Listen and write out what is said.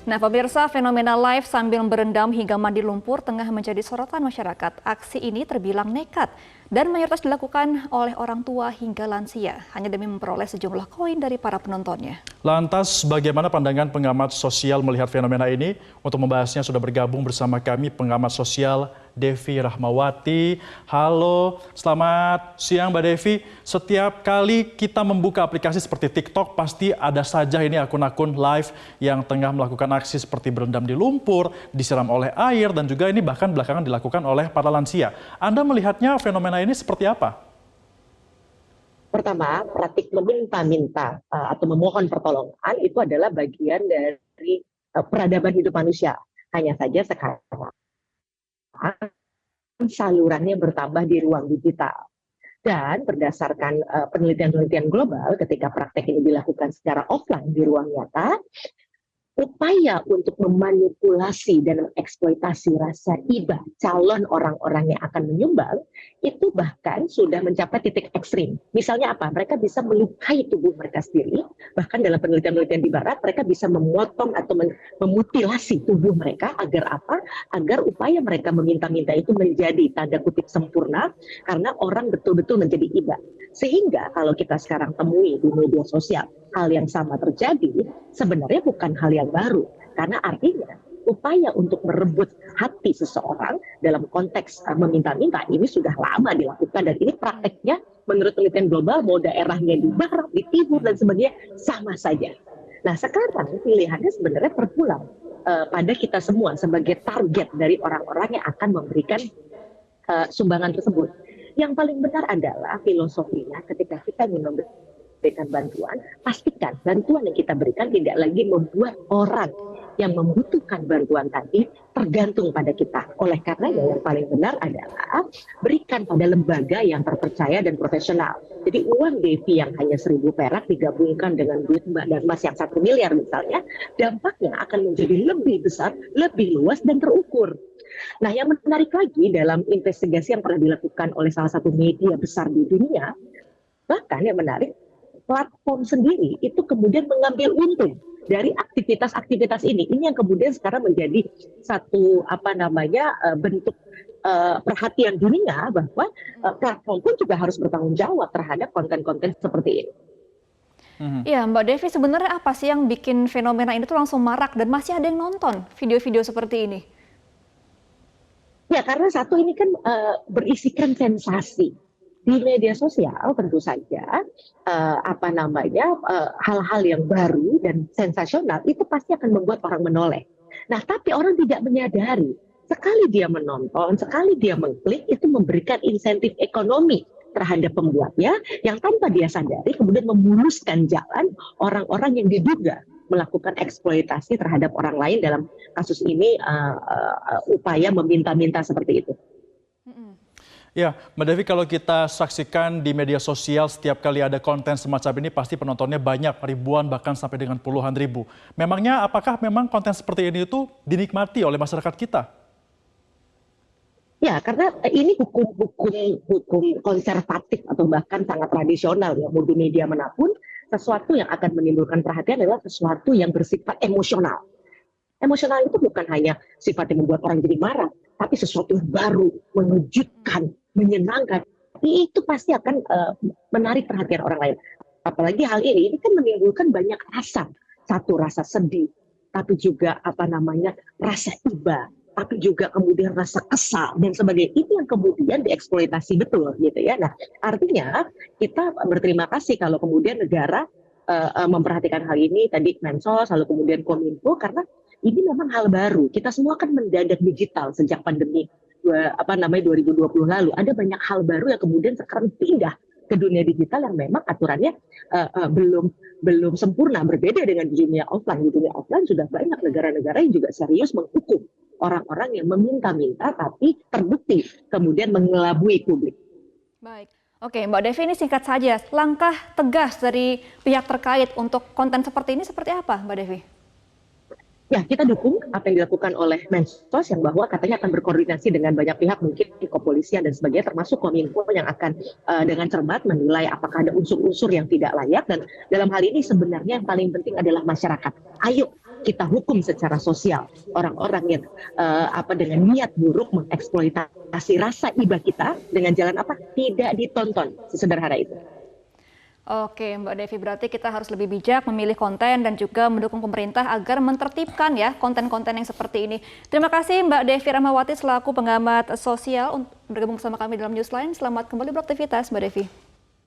Nah, pemirsa, fenomena live sambil berendam hingga mandi lumpur tengah menjadi sorotan masyarakat. Aksi ini terbilang nekat dan mayoritas dilakukan oleh orang tua hingga lansia, hanya demi memperoleh sejumlah koin dari para penontonnya. Lantas, bagaimana pandangan pengamat sosial melihat fenomena ini? Untuk membahasnya sudah bergabung bersama kami pengamat sosial Devi Rahmawati. Halo, selamat siang Mbak Devi. Setiap kali kita membuka aplikasi seperti TikTok, pasti ada saja ini akun-akun live yang tengah melakukan aksi seperti berendam di lumpur, disiram oleh air, dan juga ini bahkan belakangan dilakukan oleh para lansia. Anda melihatnya fenomena ini seperti apa? Pertama, praktik meminta-minta atau memohon pertolongan itu adalah bagian dari peradaban hidup manusia. Hanya saja sekarang salurannya bertambah di ruang digital. Dan berdasarkan penelitian-penelitian global, ketika praktek ini dilakukan secara offline di ruang nyata, upaya untuk memanipulasi dan mengeksploitasi rasa iba calon orang-orang yang akan menyumbang itu bahkan sudah mencapai titik ekstrim. Misalnya apa? Mereka bisa melukai tubuh mereka sendiri, bahkan dalam penelitian-penelitian di barat mereka bisa memotong atau memutilasi tubuh mereka agar apa? Agar upaya mereka meminta-minta itu menjadi tanda kutip sempurna karena orang betul-betul menjadi iba. Sehingga kalau kita sekarang temui di media sosial hal yang sama terjadi, sebenarnya bukan hal yang baru, karena artinya upaya untuk merebut hati seseorang dalam konteks meminta-minta ini sudah lama dilakukan, dan ini prakteknya menurut penelitian global mau daerahnya di barat, di timur dan sebagainya sama saja. Nah sekarang pilihannya sebenarnya terpulang pada kita semua sebagai target dari orang-orang yang akan memberikan sumbangan tersebut. Yang paling benar adalah filosofinya ketika kita ingin memberikan bantuan, pastikan bantuan yang kita berikan tidak lagi membuat orang yang membutuhkan bantuan tadi tergantung pada kita. Oleh karenanya yang paling benar adalah berikan pada lembaga yang terpercaya dan profesional. Jadi uang Devi yang hanya 1.000 perak digabungkan dengan duit Mbak dan Mas yang 1 miliar misalnya, dampaknya akan menjadi lebih besar, lebih luas dan terukur. Nah, yang menarik lagi dalam investigasi yang pernah dilakukan oleh salah satu media besar di dunia, bahkan yang menarik, platform sendiri itu kemudian mengambil untung dari aktivitas-aktivitas ini. Ini yang kemudian sekarang menjadi satu bentuk perhatian dunia bahwa platform pun juga harus bertanggung jawab terhadap konten-konten seperti ini. Ya, Mbak Devi, sebenarnya apa sih yang bikin fenomena ini tuh langsung marak dan masih ada yang nonton video-video seperti ini? Ya, karena satu ini kan berisikan sensasi. Di media sosial tentu saja hal-hal yang baru dan sensasional itu pasti akan membuat orang menoleh. Nah, tapi orang tidak menyadari, sekali dia menonton, sekali dia mengklik, itu memberikan insentif ekonomi terhadap pembuatnya yang tanpa dia sadari kemudian memuluskan jalan orang-orang yang diduga melakukan eksploitasi terhadap orang lain, dalam kasus ini upaya meminta-minta seperti itu. Ya, Mbak Devi, kalau kita saksikan di media sosial setiap kali ada konten semacam ini pasti penontonnya banyak, ribuan bahkan sampai dengan puluhan ribu. Memangnya apakah memang konten seperti ini itu dinikmati oleh masyarakat kita? Ya, karena ini hukum konservatif atau bahkan sangat tradisional ya, mau di media manapun, sesuatu yang akan menimbulkan perhatian adalah sesuatu yang bersifat emosional. Emosional itu bukan hanya sifat yang membuat orang jadi marah, tapi sesuatu yang baru, mengejutkan, menyenangkan. Itu pasti akan menarik perhatian orang lain. Apalagi hal ini kan menimbulkan banyak rasa. Satu, rasa sedih, tapi juga rasa iba, tapi juga kemudian rasa kesal dan sebagainya. Itu yang kemudian dieksploitasi betul gitu ya. Nah, artinya kita berterima kasih kalau kemudian negara memperhatikan hal ini, tadi Mensos, lalu kemudian Kominfo, karena ini memang hal baru. Kita semua kan mendadak digital sejak pandemi 2020 lalu. Ada banyak hal baru yang kemudian sekarang pindah ke dunia digital yang memang aturannya belum sempurna, berbeda dengan di dunia offline. Di dunia offline sudah banyak negara-negara yang juga serius menghukum orang-orang yang meminta-minta tapi terbukti kemudian mengelabui publik. Baik. Oke, Mbak Devi, ini singkat saja. Langkah tegas dari pihak terkait untuk konten seperti ini seperti apa, Mbak Devi? Ya, kita dukung apa yang dilakukan oleh Mensos yang bahwa katanya akan berkoordinasi dengan banyak pihak, mungkin kepolisian dan sebagainya, termasuk Kominfo yang akan dengan cermat menilai apakah ada unsur-unsur yang tidak layak. Dan dalam hal ini sebenarnya yang paling penting adalah masyarakat. Ayo kita hukum secara sosial orang-orang yang dengan niat buruk mengeksploitasi rasa iba kita dengan jalan apa? Tidak ditonton, sesederhana itu. Oke, Mbak Devi, berarti kita harus lebih bijak memilih konten dan juga mendukung pemerintah agar menertibkan ya konten-konten yang seperti ini. Terima kasih Mbak Devi Rahmawati selaku pengamat sosial untuk bergabung bersama kami dalam Newsline. Selamat kembali beraktivitas, Mbak Devi.